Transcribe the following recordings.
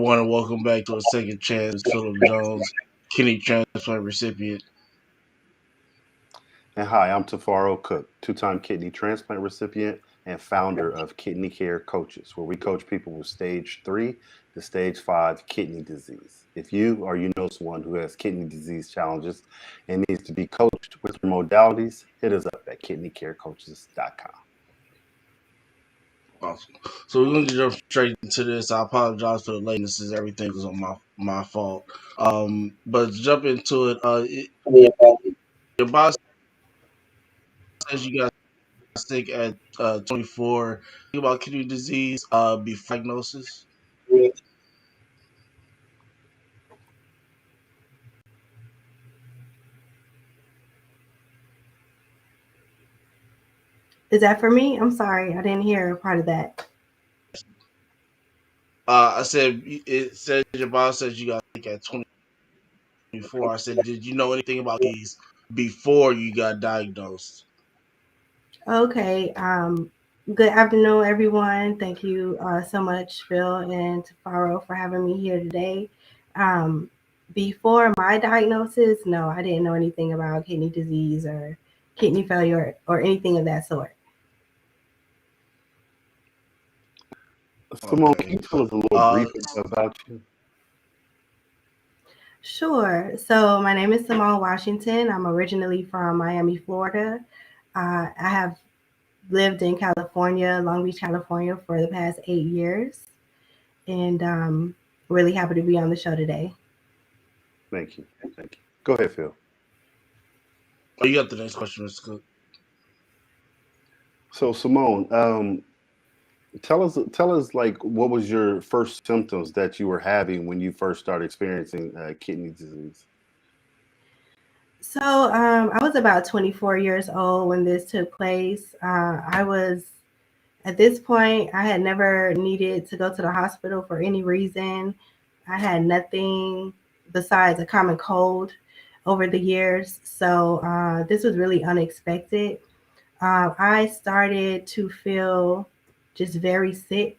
want to welcome back to a second chance Philip Jones, kidney transplant recipient. And hi, I'm Tafaro Cook, two-time kidney transplant recipient and founder of Kidney Care Coaches, where we coach people with stage 3 to stage 5 kidney disease. If you or you know someone who has kidney disease challenges and needs to be coached with your modalities, hit us up at kidneycarecoaches.com. Awesome. So we're going to jump straight into this. I apologize for the lateness. Everything was on my fault. But to jump into it, your boss says you got sick at 24. Think about kidney disease before diagnosis. Is that for me? I'm sorry, I didn't hear a part of that. I said it said your boss says you got sick at 24. I said, did you know anything about these before you got diagnosed? Okay. Good afternoon, everyone. Thank you so much, Phil and Tafaro, for having me here today. Um, Before my diagnosis, no, I didn't know anything about kidney disease or kidney failure or anything of that sort. Simone, can Okay. you tell us a little Uh, brief about you? Sure. So my name is Somone Washington. I'm originally from Miami, Florida. I have lived in California, Long Beach, California, for the past 8 years, and really happy to be on the show today. Thank you. Thank you. Go ahead, Phil. oh, you got the next question, Mr. Cook. So, Simone, tell us like what was your first symptoms that you were having when you first started experiencing kidney disease? So I was about 24 years old when this took place. I was at this point, I had never needed to go to the hospital for any reason. I had nothing besides a common cold over the years. So this was really unexpected. I started to feel just very sick.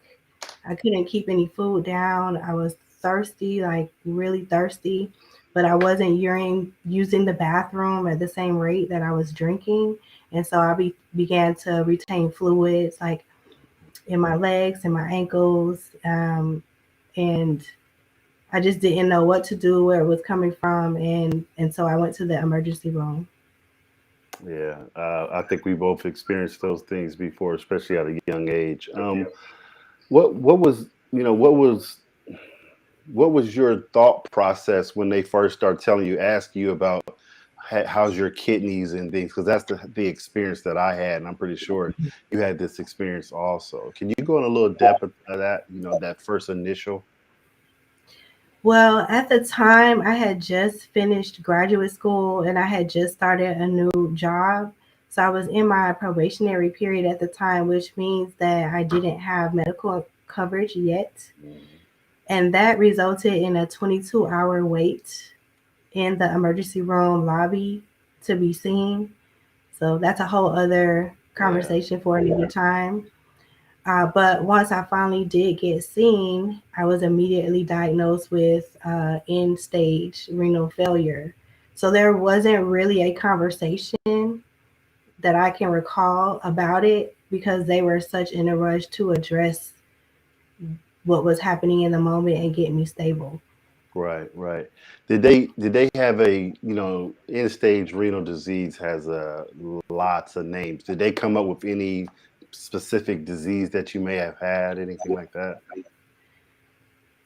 I couldn't keep any food down. I was thirsty, like really thirsty, but I wasn't using the bathroom at the same rate that I was drinking. And so began to retain fluids like in my legs and my ankles. And I just didn't know what to do, where it was coming from. And so I went to the emergency room. Yeah, I think we both experienced those things before, especially at a young age. What was what was your thought process when they first start telling you, ask you about how's your kidneys and things? Because that's the experience that I had, and I'm pretty sure you had this experience also. Can you go in a little depth of that? That first initial. Well, at the time, I had just finished graduate school and I had just started a new job. So I was in my probationary period at the time, which means that I didn't have medical coverage yet. Mhm. And that resulted in a 22-hour wait in the emergency room lobby to be seen. So that's a whole other Yeah. conversation for another time. But once I finally did get seen, I was immediately diagnosed with end stage renal failure. So there wasn't really a conversation that I can recall about it because they were such in a rush to address what was happening in the moment and get me stable. Right, right. Did they have end stage renal disease has lots of names. Did they come up with any specific disease that you may have had, anything like that?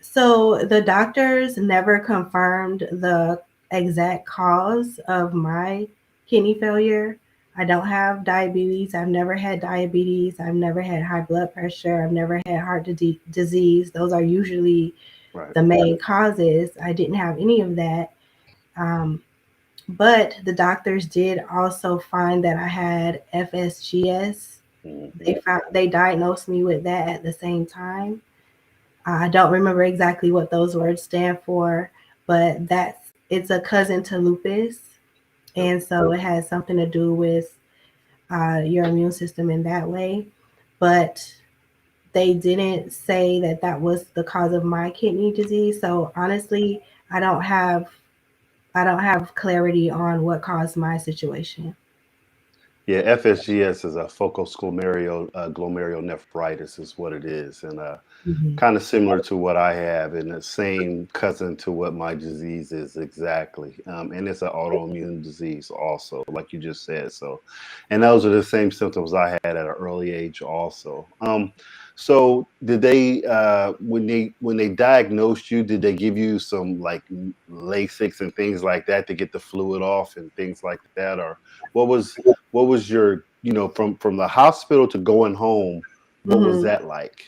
So the doctors never confirmed the exact cause of my kidney failure. I don't have diabetes. I've never had diabetes. I've never had high blood pressure. I've never had disease. Those are usually Right. the main causes. I didn't have any of that. Um, but the doctors did also find that I had FSGS. Hmm. They diagnosed me with that at the same time. I don't remember exactly what those words stand for, but it's a cousin to lupus, Yep. and so it has something to do with your immune system in that way. But they didn't say that that was the cause of my kidney disease. So honestly, I don't have I don't have clarity on what caused my situation. Yeah, FSGS is a focal glomerulonephritis is what it is, and Mhm. kind of similar to what I have, and the same cousin to what my disease is exactly. And it's an autoimmune disease also, like you just said. So, and those are the same symptoms I had at an early age also. So did they when they diagnosed you, did they give you some like Lasix and things like that to get the fluid off and things like that, or what was what was your, from the hospital to going home, what was Mhm. that like?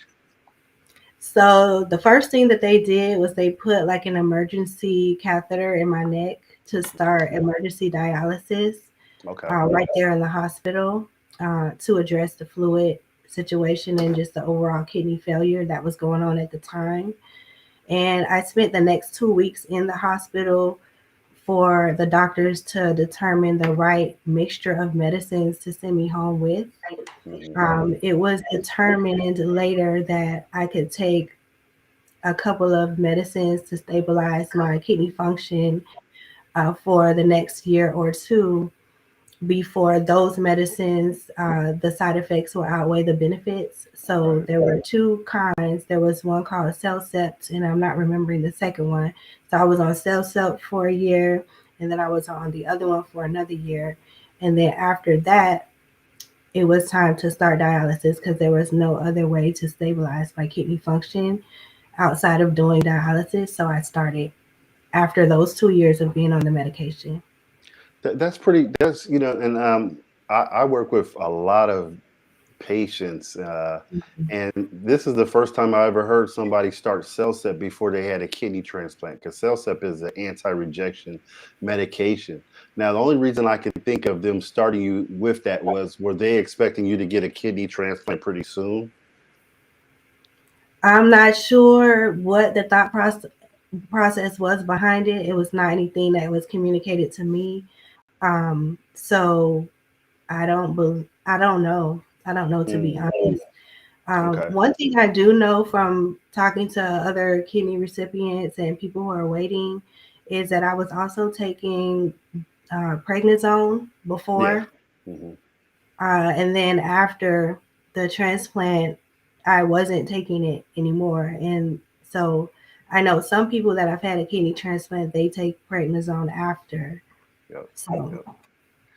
So the first thing that they did was they put like an emergency catheter in my neck to start emergency dialysis Okay. right there in the hospital to address the fluid situation and just the overall kidney failure that was going on at the time. And I spent the next 2 weeks in the hospital for the doctors to determine the right mixture of medicines to send me home with. Hmm. It was determined later that I could take a couple of medicines to stabilize my kidney function for the next year or two before those medicines, the side effects will outweigh the benefits. So Right. there were two kinds. There was one called Cellcept, and I'm not remembering the second one. So I was on Cellcept for a year, and then I was on the other one for another year. And then after that, it was time to start dialysis because there was no other way to stabilize my kidney function outside of doing dialysis. So I started after those 2 years of being on the medication. That's pretty. That's and I work with a lot of patients, and this is the first time I ever heard somebody start Cellcept before they had a kidney transplant, because Cellcept is an anti-rejection medication. Now, the only reason I can think of them starting you with that was, were they expecting you to get a kidney transplant pretty soon? I'm not sure what the process was behind it. It was not anything that was communicated to me. So I don't know. I don't know, to be Mm, honest. okay. One thing I do know from talking to other kidney recipients and people who are waiting is that I was also taking prednisone Yeah. before, Hmm. and then after the transplant, I wasn't taking it anymore. And so I know some people that have had a kidney transplant, they take prednisone after. Yep. So, Yep.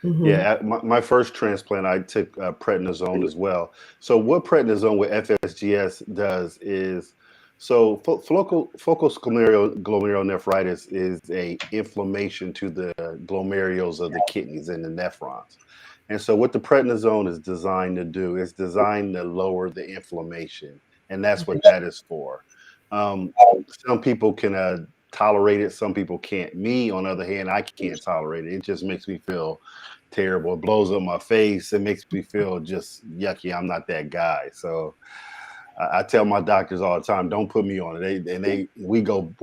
hmm Yeah, at my first transplant, I took prednisone as well. So what prednisone with FSGS does is, so focal glomerulonephritis is a inflammation to the glomerulus of the kidneys and the nephrons. And so what the prednisone is designed to do is designed to lower the inflammation, and that's what that is for. Um, some people can tolerate it, some people can't. Me, on the other hand, I can't tolerate it. It just makes me feel terrible. It blows up my face. It makes me feel just yucky. I'm not that guy. So I tell my doctors all the time, don't put me on it. We go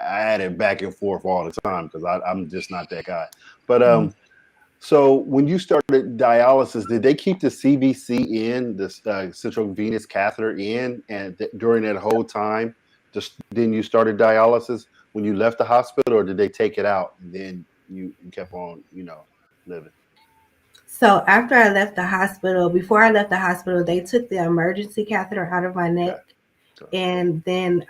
at it back and forth all the time because I'm just not that guy. But so when you started dialysis, did they keep the CVC in, the central venous catheter in, and during that whole time, just then you started dialysis when you left the hospital, or did they take it out and then you kept on, living? so after I left the hospital, before I left the hospital, they took the emergency catheter out of my neck. Okay. Okay. And then,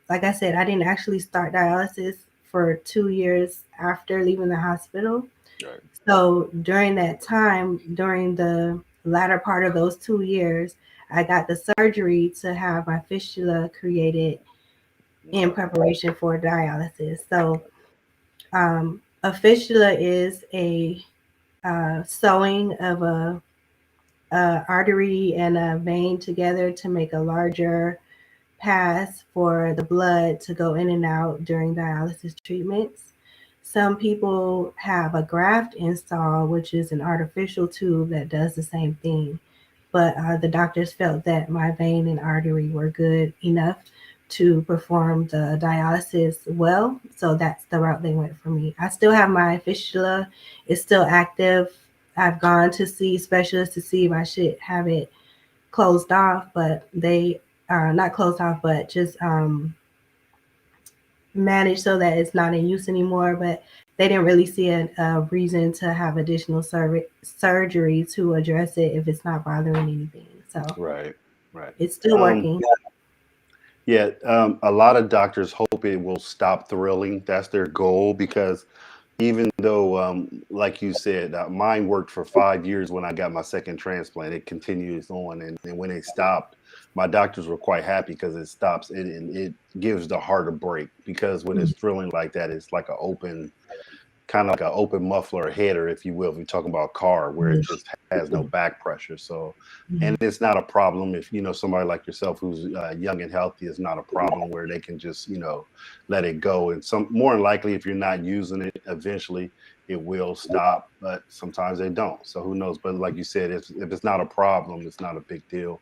like I said, I didn't actually start dialysis for 2 years after leaving the hospital. Right. So during that time, during the latter part of those 2 years, I got the surgery to have my fistula created in Okay. preparation for dialysis. So a fistula is a sewing of a artery and a vein together to make a larger pass for the blood to go in and out during dialysis treatments. Some people have a graft install, which is an artificial tube that does the same thing. But the doctors felt that my vein and artery were good enough to perform the dialysis well. So that's the route they went for me. I still have my fistula, it's still active. I've gone to see specialists to see if I should have it closed off, but they not closed off, but just managed so that it's not in use anymore. But they didn't really see a reason to have additional surgery to address it if it's not bothering anything. So Right, right. it's still working. Yeah, a lot of doctors hope it will stop thrilling. That's their goal because even though, like you said, mine worked for 5 years when I got my second transplant. It continues on, and when it stopped, my doctors were quite happy because it stops it and it gives the heart a break. Because when it's thrilling like that, it's like an open kind of like an open muffler or header, if you will, if you're talking about a car where it just has no back pressure. So, and Mhm. it's not a problem if, somebody like yourself who's young and healthy is not a problem where they can just, let it go. And some more than likely, if you're not using it, eventually it will stop, but sometimes they don't. So who knows? But like you said, if it's not a problem, it's not a big deal.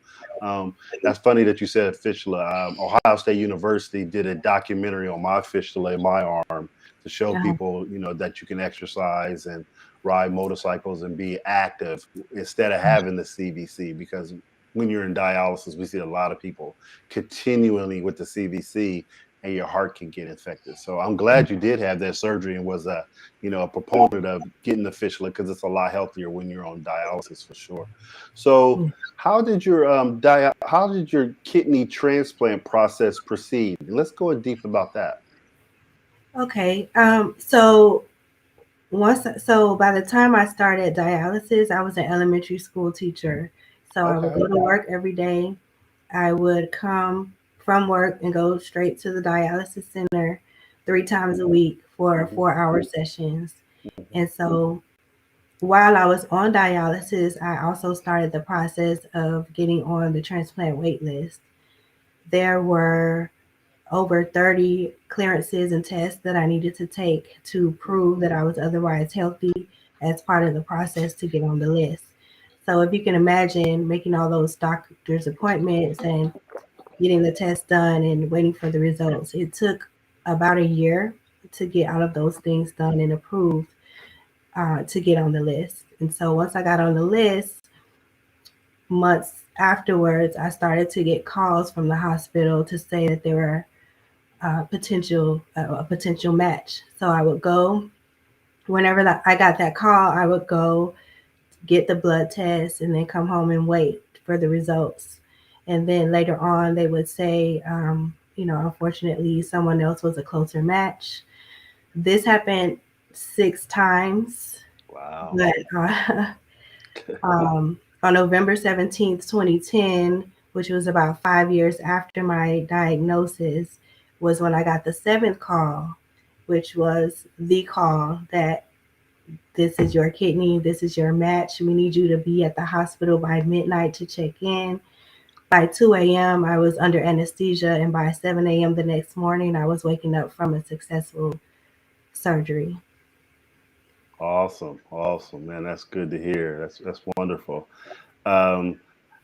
That's funny that you said fistula. Ohio State University did a documentary on my fistula in my arm to show Uh-huh. people, that you can exercise and ride motorcycles and be active instead of having the CVC. Because when you're in dialysis, we see a lot of people continually with the CVC, and your heart can get infected. So I'm glad you did have that surgery and was a proponent of getting the fistula because it's a lot healthier when you're on dialysis for sure. So how did your kidney transplant process proceed? Let's go deep about that. Okay. So by the time I started dialysis, I was an elementary school teacher. So I would Okay. go to work every day. I would come from work and go straight to the dialysis center 3 times a week for Mhm, 4 hour sessions. mhm. And so while I was on dialysis, I also started the process of getting on the transplant wait list. There were over 30 clearances and tests that I needed to take to prove that I was otherwise healthy as part of the process to get on the list. So if you can imagine making all those doctor's appointments and getting the test done and waiting for the results, it took about a year to get all of those things done and approved to get on the list. And so once I got on the list, months afterwards, I started to get calls from the hospital to say that they were a potential match. So I would go whenever I got that call. I would go get the blood test and then come home and wait for the results. And then later on, they would say, unfortunately, someone else was a closer match. This happened 6 times, Wow. but on November 17th, 2010, which was about 5 years after my diagnosis, was when I got the seventh call, which was the call that this is your kidney, this is your match. We need you to be at the hospital by midnight to check in. By 2 a.m., I was under anesthesia, and by 7 a.m. the next morning, I was waking up from a successful surgery. Awesome. Awesome, man. That's good to hear. That's wonderful. Um,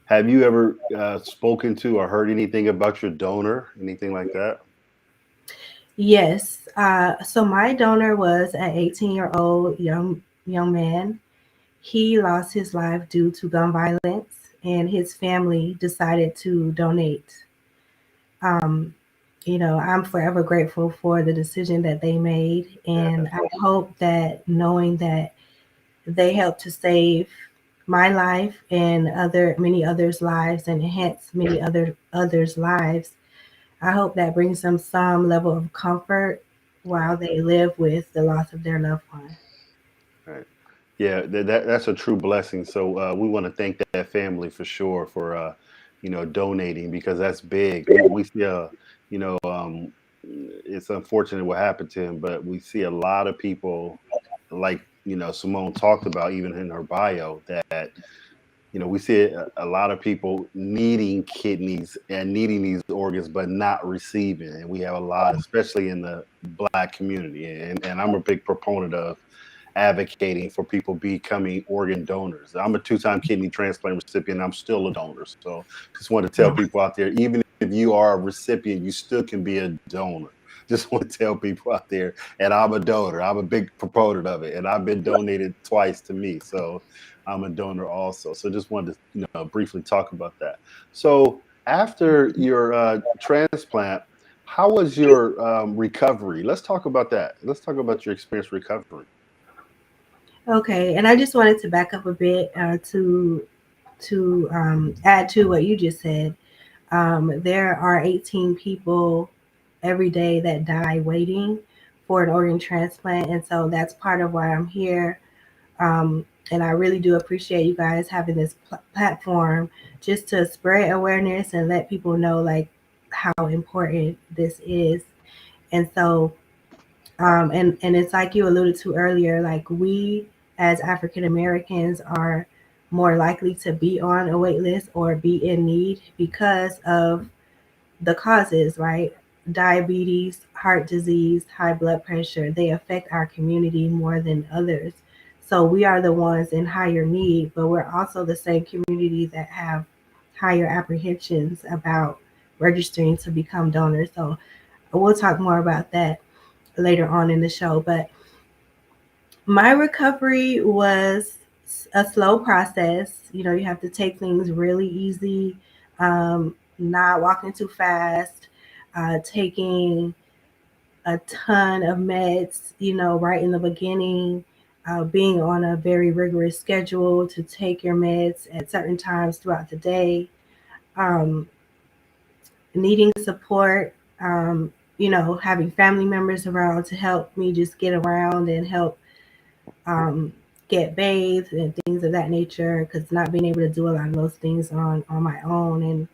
have you ever spoken to or heard anything about your donor? Anything like that? Yes. So my donor was an 18-year-old young man. He lost his life due to gun violence, and his family decided to donate. Um, I'm forever grateful for the decision that they made, and I Definitely. hope that knowing that they helped to save my life and other many others' lives and enhance many others' lives, I hope that brings them some level of comfort while Right. they live with the loss of their loved one. Right. Yeah, that's a true blessing. So we want to thank that family for sure for donating because that's big. We see it's unfortunate what happened to him, but we see a lot of people like Simone talked about even in her bio that we see a lot of people needing kidneys and needing these organs, but not receiving. And we have a lot, especially in the Black community. And I'm a big proponent of advocating for people becoming organ donors. I'm a two-time kidney transplant recipient. I'm still a donor. So just want to tell Yeah. people out there, even if you are a recipient, you still can be a donor. just want to tell people out there, and I'm a donor. I'm a big proponent of it, and I've been donated twice to me, so I'm a donor also. So just wanted to briefly talk about that. So after your transplant, how was your recovery? Let's talk about that. Let's talk about your experience recovering. Okay, and I just wanted to back up a bit to add to what you just said. There are 18 people every day that die waiting for an organ transplant, and so that's part of why I'm here. And I really do appreciate you guys having this platform just to spread awareness and let people know like how important this is. And so, and it's like you alluded to earlier, like we as African Americans are more likely to be on a wait list or be in need because of the causes, right? Diabetes, heart disease, high blood pressure, they affect our community more than others. So we are the ones in higher need, but we're also the same community that have higher apprehensions about registering to become donors. So we'll talk more about that later on in the show. But my recovery was a slow process. You know, you have to take things really easy, not walking too fast, taking a ton of meds, you know, right in the beginning, being on a very rigorous schedule to take your meds at certain times throughout the day, um, needing support, you know, having family members around to help me just get around and help um, get bathed and things of that nature, because not being able to do a lot of those things on my own and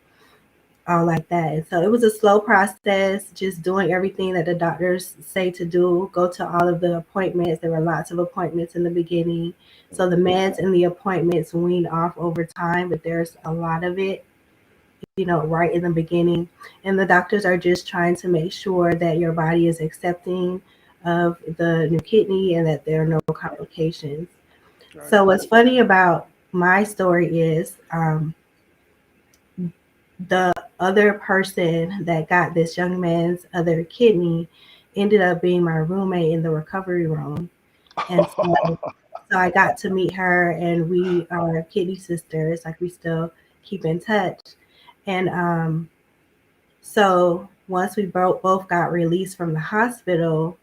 all like that. And so it was a slow process, just doing everything that the doctors say to do, go to all of the appointments. There were lots of appointments in the beginning. So the meds and the appointments weaned off over time, but there's a lot of it, you know, right in the beginning. And the doctors are just trying to make sure that your body is accepting of the new kidney and that there are no complications. Right. So what's funny about my story is the other person that got this young man's other kidney ended up being my roommate in the recovery room. And so I got to meet her, and we are kidney sisters. Like we still keep in touch. And so once we both got released from the hospital,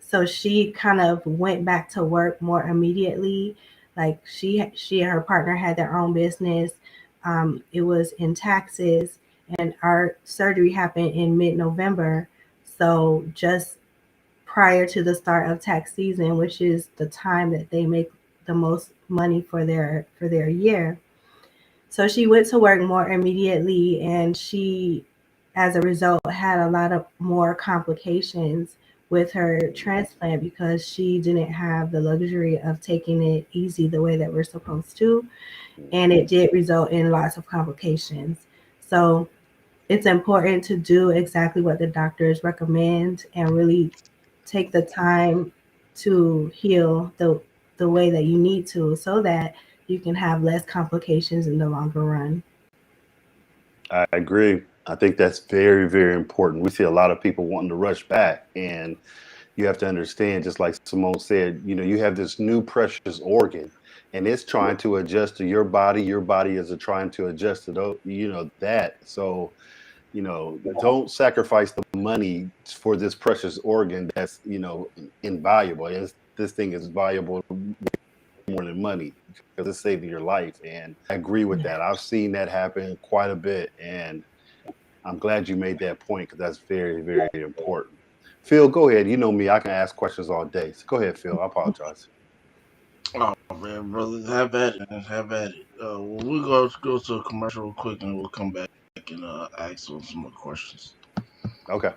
so she kind of went back to work more immediately. Like she and her partner had their own business. It was in Texas, and our surgery happened in mid-November. So just prior to the start of tax season, which is the time that they make the most money for their year. So she went to work more immediately, and she, as a result, had a lot of more complications with her transplant because she didn't have the luxury of taking it easy the way that we're supposed to. And it did result in lots of complications. So it's important to do exactly what the doctors recommend and really take the time to heal the way that you need to so that you can have less complications in the longer run. I agree. I think that's very, very important. We see a lot of people wanting to rush back, and you have to understand, just like Simone said, you have this new precious organ, and it's trying to adjust to your body. Your body is trying to adjust to that. So, don't sacrifice the money for this precious organ that's invaluable. This thing is valuable more than money because it's saving your life. And I agree with that. I've seen that happen quite a bit, and I'm glad you made that point because that's very, very important. Phil, go ahead. You know me, I can ask questions all day. So go ahead, Phil. I apologize. Oh man, brother, have at it, man. Have at it. We'll go to a commercial real quick, and we'll come back and ask some more questions. Okay.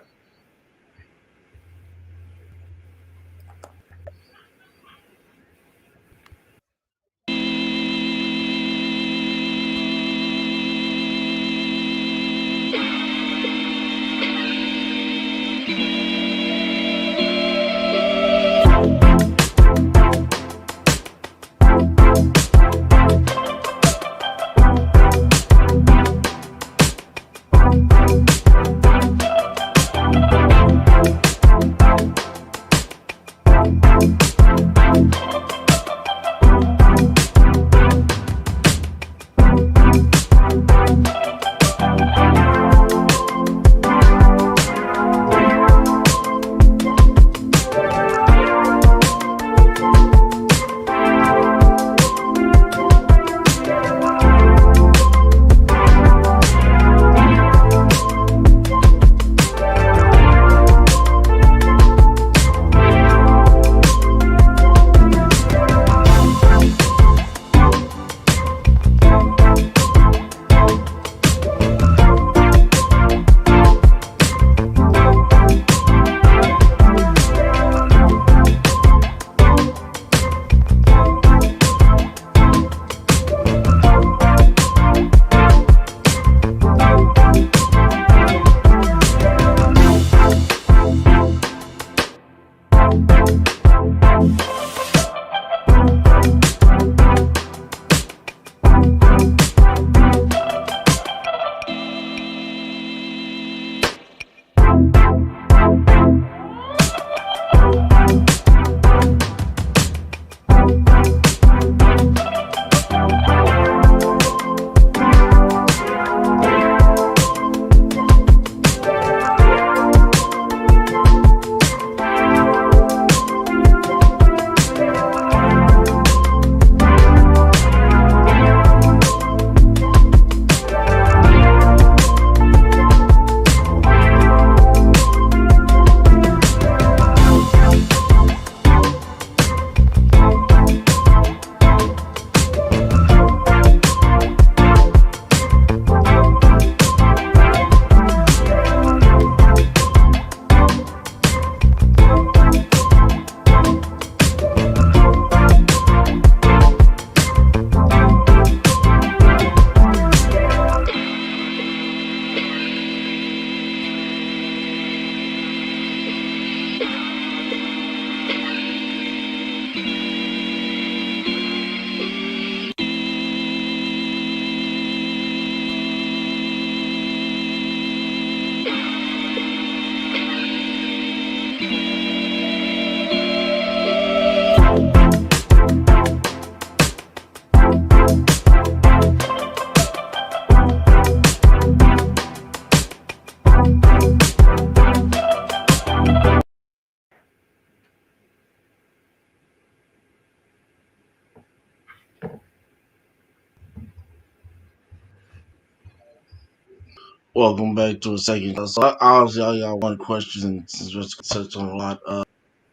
welcome back to a second. So obviously, I got one question since we're touching on a lot.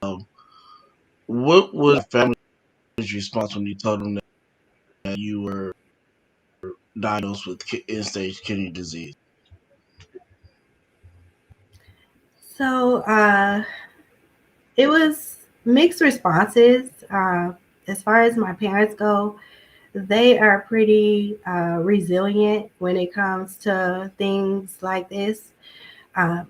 Um, what was family's response when you told them that you were diagnosed with end-stage kidney disease? So it was mixed responses. As far as my parents go, they are pretty resilient when it comes to things like this. Uh,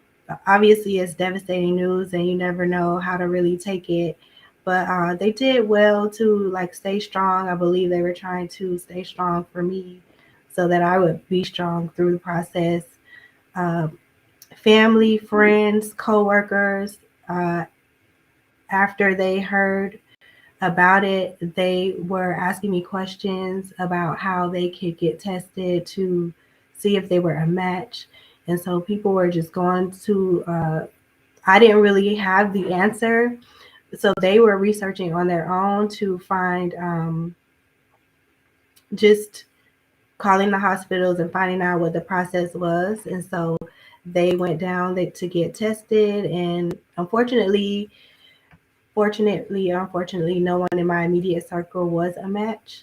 Obviously, it's devastating news, and you never know how to really take it. But they did well to like stay strong. I believe they were trying to stay strong for me, so that I would be strong through the process. Uh, Family, friends, coworkers, uh, after they heard about it, they were asking me questions about how they could get tested to see if they were a match. And so people were just going to, I didn't really have the answer. So they were researching on their own to find just calling the hospitals and finding out what the process was. And so they went down to get tested. And unfortunately, no one in my immediate circle was a match.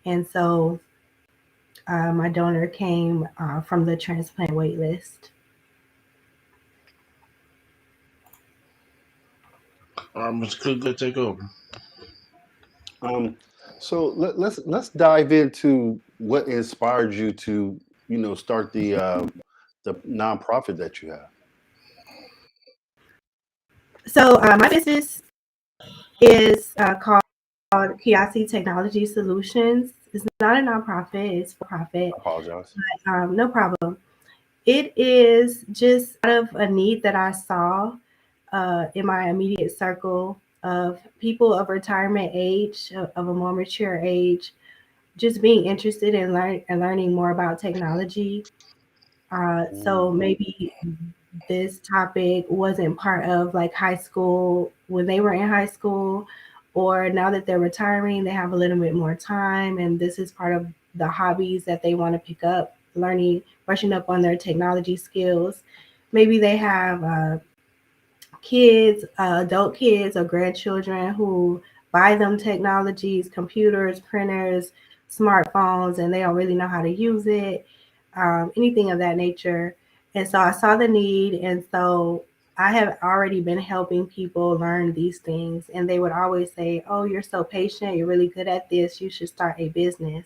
And so my donor came from the transplant wait list. Mr. Cook, go take over. Um, so let's dive into what inspired you to start the nonprofit that you have. So my business is called Kiasi Technology Solutions. It's not a nonprofit, it's for profit. I apologize. No problem. It is just out of a need that I saw in my immediate circle of people of retirement age, of a more mature age, just being interested in learning more about technology. So Mm. maybe this topic wasn't part of like high school when they were in high school, or now that they're retiring, they have a little bit more time, and this is part of the hobbies that they want to pick up, learning, brushing up on their technology skills. Maybe they have kids, adult kids, or grandchildren who buy them technologies, computers, printers, smartphones, and they don't really know how to use it, anything of that nature. And so I saw the need, and so I have already been helping people learn these things. And they would always say, "Oh, you're so patient. You're really good at this. You should start a business."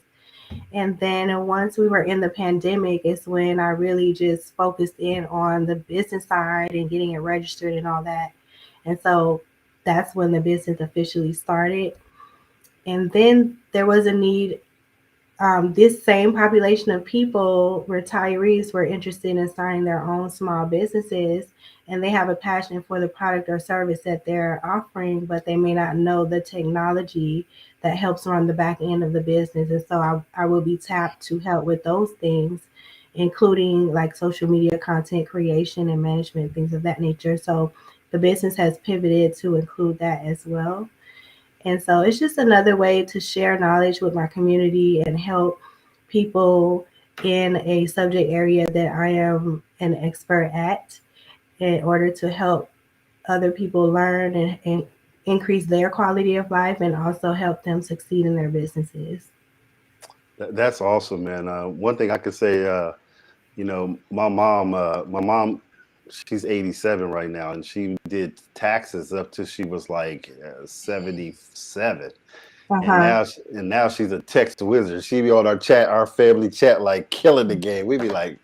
And then once we were in the pandemic, is when I really just focused in on the business side and getting it registered and all that. And so that's when the business officially started. And then there was a need. This same population of people, retirees, were interested in starting their own small businesses, and they have a passion for the product or service that they're offering, but they may not know the technology that helps run the back end of the business. And so I will be tapped to help with those things, including like social media content creation and management, things of that nature. So the business has pivoted to include that as well. And so it's just another way to share knowledge with my community and help people in a subject area that I am an expert at, in order to help other people learn and increase their quality of life, and also help them succeed in their businesses. That's awesome, man. One thing I could say, my mom, she's 87 right now, and she did taxes up till she was like 77. And Uh-huh. now she's a text wizard. She be on our family chat, like killing the game. We be like,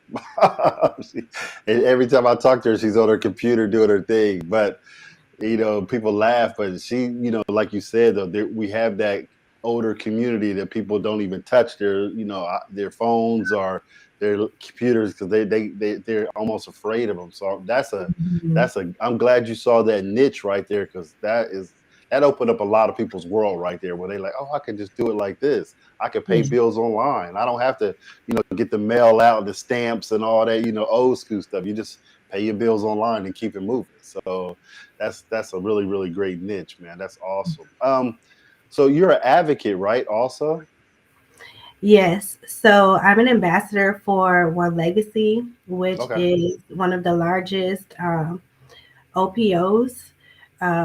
and every time I talk to her, she's on her computer doing her thing. But people laugh, but she, like you said, though, we have that older community that people don't even touch their phones or their computers because they're almost afraid of them. So Mhm. I'm glad you saw that niche right there, because that opened up a lot of people's world right there, where they like, oh, I can just do it like this. I can pay Yeah. bills online. I don't have to, get the mail out, the stamps and all that, old school stuff. You just pay your bills online and keep it moving. So that's a really, really great niche, man. That's awesome. So you're an advocate, right? Also. Yes. So I'm an ambassador for One Legacy, which Okay. is one of the largest OPOs,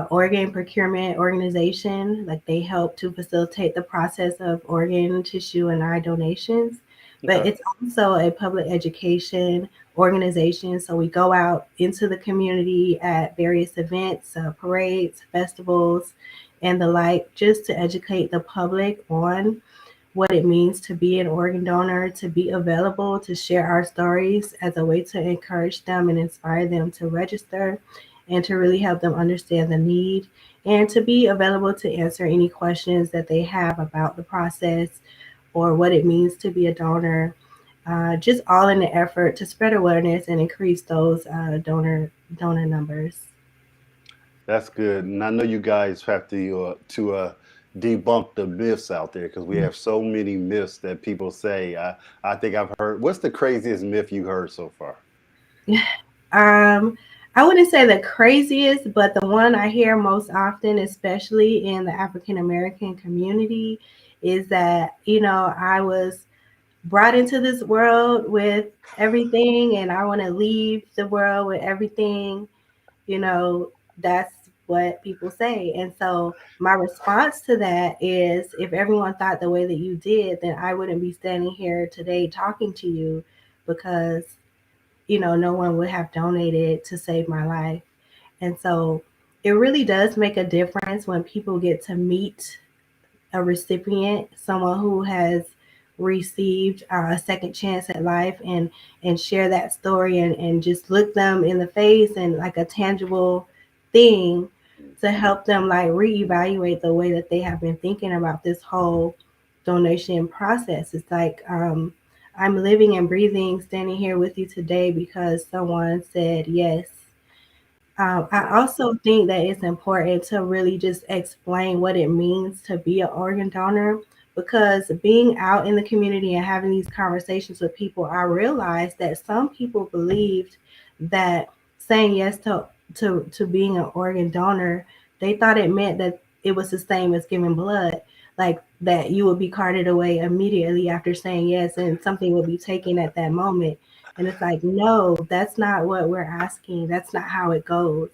organ procurement organization. Like they help to facilitate the process of organ, tissue, and eye donations. But Okay. it's also a public education organization. So we go out into the community at various events, parades, festivals, and the like, just to educate the public on what it means to be an organ donor, to be available, to share our stories as a way to encourage them and inspire them to register and to really help them understand the need and to be available to answer any questions that they have about the process or what it means to be a donor. Just all in the effort to spread awareness and increase those donor numbers. That's good. And I know you guys have to debunk the myths out there because we have so many myths that people say. I think I've heard. What's the craziest myth you heard so far? Um, I wouldn't say the craziest, but the one I hear most often, especially in the African American community, is that, I was brought into this world with everything and I want to leave the world with everything. You know, that's what people say. And so my response to that is if everyone thought the way that you did, then I wouldn't be standing here today talking to you because no one would have donated to save my life. And so it really does make a difference when people get to meet a recipient, someone who has received a second chance at life, and share that story and just look them in the face and like a tangible thing to help them like reevaluate the way that they have been thinking about this whole donation process. It's like I'm living and breathing, standing here with you today because someone said yes. I Yeah. also think that it's important to really just explain what it means to be an organ donor because being out in the community and having these conversations with people, I realized that some people believed that saying yes to being an organ donor, they thought it meant that it was the same as giving blood, like that you would be carted away immediately after saying yes and something would be taken at that moment. And it's like, no, that's not what we're asking. That's not how it goes.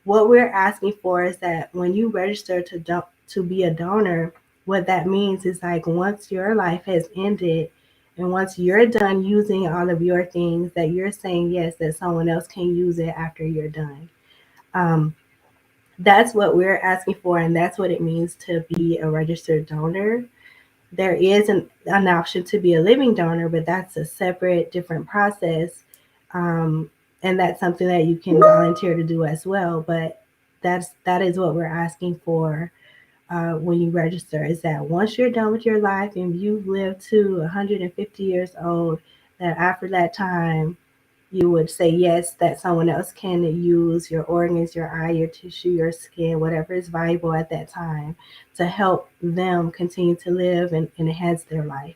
What we're asking for is that when you register to be a donor, what that means is like once your life has ended and once you're done using all of your things, that you're saying yes, that someone else can use it after you're done. Um, that's what we're asking for, and that's what it means to be a registered donor. There is an option to be a living donor, but that's a separate, different process. Um, and that's something that you can volunteer to do as well. But that is what we're asking for when you register is that once you're done with your life and you've lived to 150 years old, that after that time, you would say yes, that someone else can use your organs, your eye, your tissue, your skin, whatever is valuable at that time to help them continue to live and enhance their life.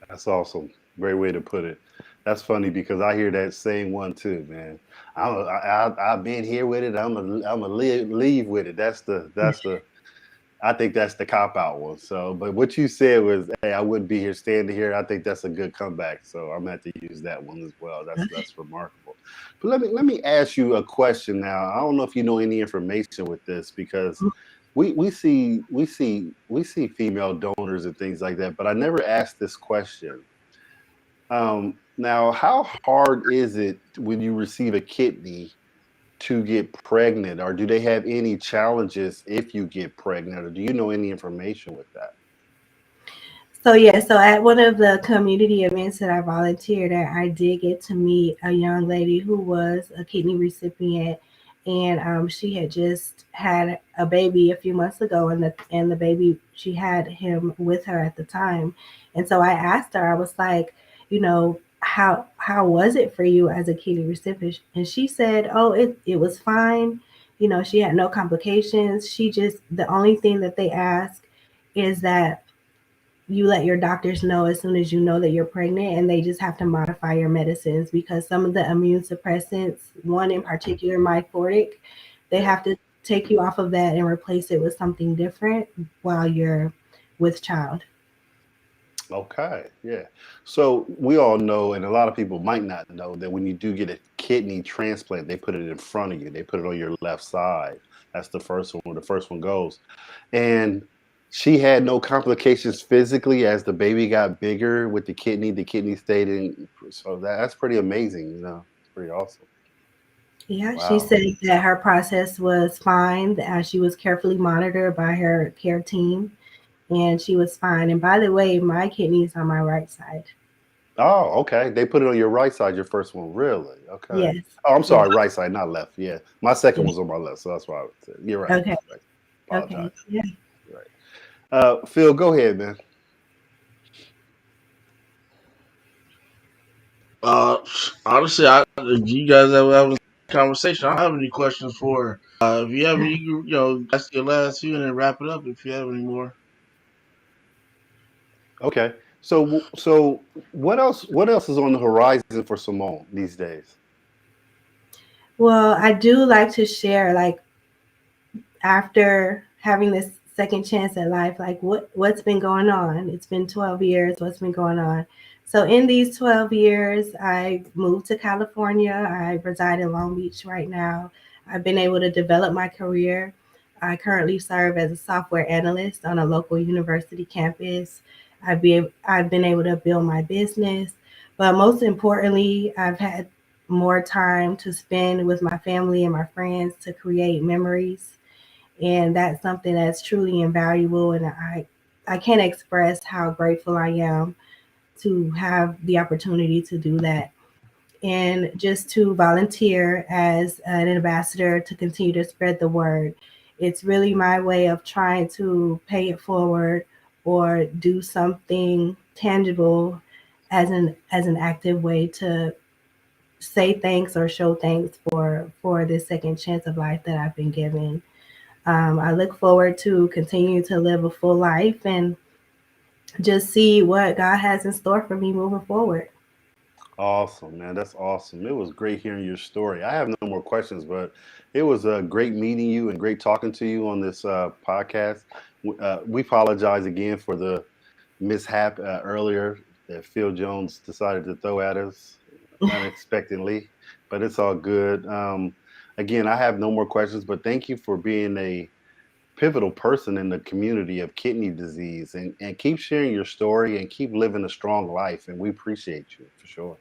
That's awesome. Great way to put it. That's funny because I hear that same one too, man. I've been here with it. I'm a leave with it. That's the I think that's the cop out one. So, but what you said was, hey, I wouldn't be here standing here. I think that's a good comeback. So I'm gonna have to use that one as well. That's remarkable. But let me ask you a question now. I don't know if you know any information with this because we see female donors and things like that, but I never asked this question. Now, how hard is it when you receive a kidney to get pregnant, or do they have any challenges if you get pregnant, or do you know any information with that? So yeah, so at one of the community events that I volunteered at, I did get to meet a young lady who was a kidney recipient, and she had just had a baby a few months ago, and the baby she had him with her at the time, and so I asked her, I was like, how was it for you as a kidney recipient? And she said, oh, it was fine. She had no complications. She just the only thing that they ask is that you let your doctors know as soon as you know that you're pregnant, and they just have to modify your medicines because some of the immune suppressants, one in particular, myfortic, they Yeah. have to take you off of that and replace it with something different while you're with child. Okay, yeah. So we all know, and a lot of people might not know, that when you do get a kidney transplant, they put it in front of you. They put it on your left side. That's the first one where the first one goes. And she had no complications physically as the baby got bigger with the kidney. The kidney stayed in. So that's pretty amazing. It's pretty awesome. Yeah, she Wow. said that her process was fine, as she was carefully monitored by her care team, and she was fine. And by the way, my kidney's on my right side. Oh, okay. They put it on your right side, your first one. Really? Okay. Yes. Oh, I'm Yes. sorry, right side, not left. Yeah. My second Yes. was on my left, so that's why I would say. You're right. Okay. Right. Okay. Apologize. Yeah. You're right. Phil, go ahead, man. Uh, Honestly, you guys have having a conversation. I don't have any questions for her. If you have any, that's your last few, and then wrap it up if you have any more. Okay. So what else? What else is on the horizon for Simone these days? Well, I do like to share, like, after having this second chance at life, like what's been going on. It's been 12 years. What's been going on? So in these 12 years, I moved to California. I reside in Long Beach right now. I've been able to develop my career. I currently serve as a software analyst on a local university campus. I've been able to build my business, but most importantly, I've had more time to spend with my family and my friends to create memories, and that's something that's truly invaluable. And I can't express how grateful I am to have the opportunity to do that, and just to volunteer as an ambassador to continue to spread the word. It's really my way of trying to pay it forward or do something tangible as an active way to say thanks or show thanks for this second chance of life that I've been given. I look forward to continue to live a full life and just see what God has in store for me moving forward. Awesome, man. That's awesome. It was great hearing your story. I have no more questions, but it was great meeting you and great talking to you on this podcast. We apologize again for the mishap earlier that Phil Jones decided to throw at us unexpectedly, but it's all good. Again, I have no more questions, but thank you for being a pivotal person in the community of kidney disease, and keep sharing your story and keep living a strong life. And we appreciate you for sure.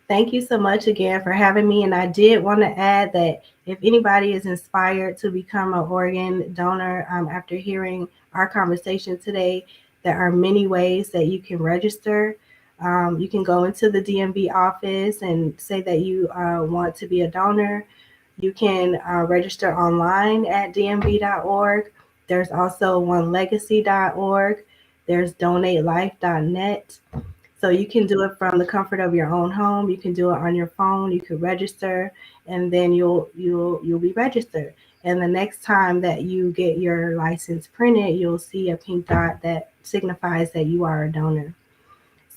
Thank you so much again for having me. And I did want to add that if anybody is inspired to become an organ donor, after hearing our conversation today, there are many ways that you can register. You can go into the DMV office and say that you want to be a donor. You can register online at dmv.org. There's also onelegacy.org. There's donatelife.net. So you can do it from the comfort of your own home. You can do it on your phone. You could register, and then you'll be registered. And the next time that you get your license printed, you'll see a pink dot that signifies that you are a donor.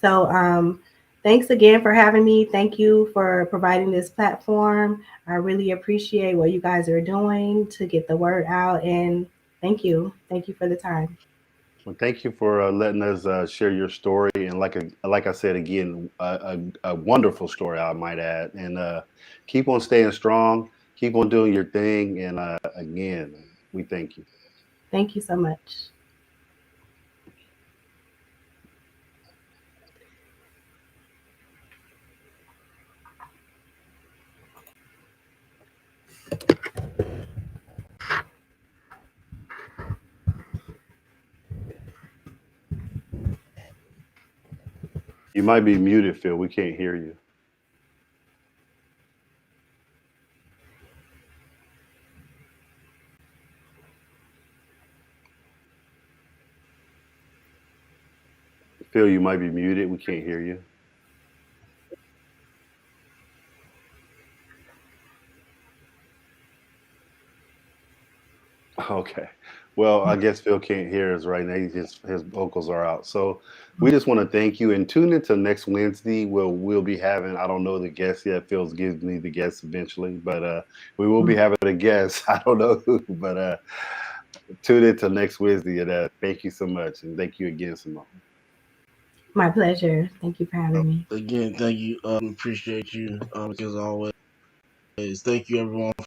So thanks again for having me. Thank you for providing this platform. I really appreciate what you guys are doing to get the word out. And thank you. Thank you for the time. Well, thank you for letting us share your story, and like I said again, a wonderful story, I might add. And keep on staying strong, keep on doing your thing, and again, we thank you. Thank you so much. You might be muted, Phil. We can't hear you. Phil, you might be muted. We can't hear you. Okay. Well, I guess Phil can't hear us right now. His vocals are out. So we just want to thank you and tune into next Wednesday. We'll be having, I don't know the guest yet. Phil's gives me the guest eventually, but we will be having a guest. I don't know who, but tune into next Wednesday. And thank you so much, and thank you again, Simone. My pleasure. Thank you for having me. Again, thank you. We appreciate you. As always, thank you everyone